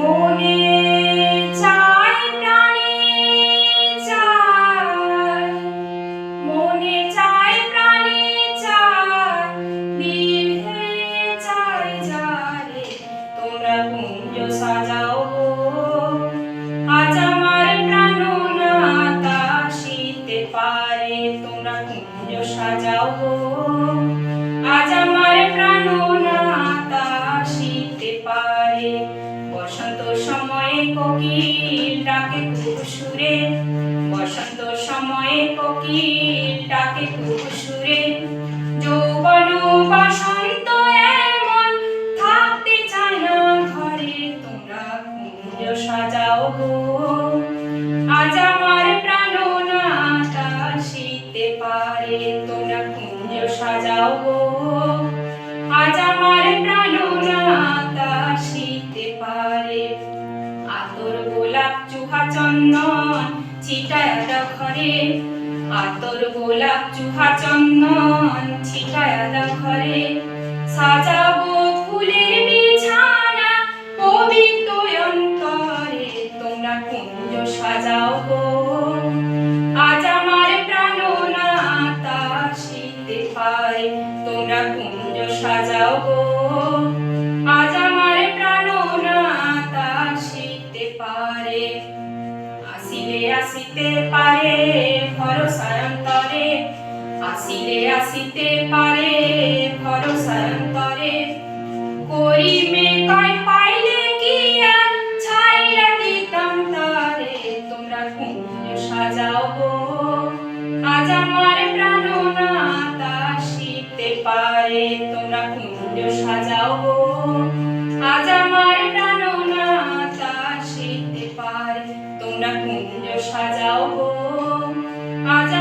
মনে চায় প্রাণে চায়, মনে চায় প্রাণে চায়, দীর্ঘে চায় যারে তোমরা কুঞ্জ সাজাও গো। আজ আমার প্রাণনাথ আসিতে পারে, তোমরা কুঞ্জ সাজাও গো। আজ আমার প্রাণনাথ আসিতে পারে। বসন্ত সময়ে কোকিল ডাকে খুব সুরে, বসন্ত সময়ে কোকিল ডাকে খুব সুরে। যৌবন বসন্ত এমন থাকতে চায় না ঘরে, তোমরা কুঞ্জ সাজাও গো। আজ আমার প্রাণনাথ আসিতে পারে, তোমরা কুঞ্জ সাজাও গো। আজ আমার প্রাণনাথ আসিতে পারে। আতর গোলাপ চুহা চন্দন ছিটায়া ঘরে, আতর গোলাপ চুহা চন্দন ছিটায়া ঘরে। সাজাবো ফুলের বিছানা পবিত্র অন্তরে, তোমরা কুঞ্জ সাজাও গো। আজ আমার প্রাণনাথ আসিতে পারে, তোমরা কুঞ্জ সাজাও গো। আজ আমার প্রাণনাথ আসিতে পারে। আসিলে আসিতে পারে ভরসা অন্তরে, আসিলে আসিতে পারে ভরসা অন্তরে। করিমে কয় পাইলে কি আর ছাইরা দিতাম তারে, তোমরা কুঞ্জ সাজাও গো। আজ আমার প্রাণনাথ আসিতে পারে, তোমরা কুঞ্জ সাজাও গো। আজ আমার প্রাণনাথ আসিতে পারে, তোমরা কুঞ্জ সাজাও গো। আজ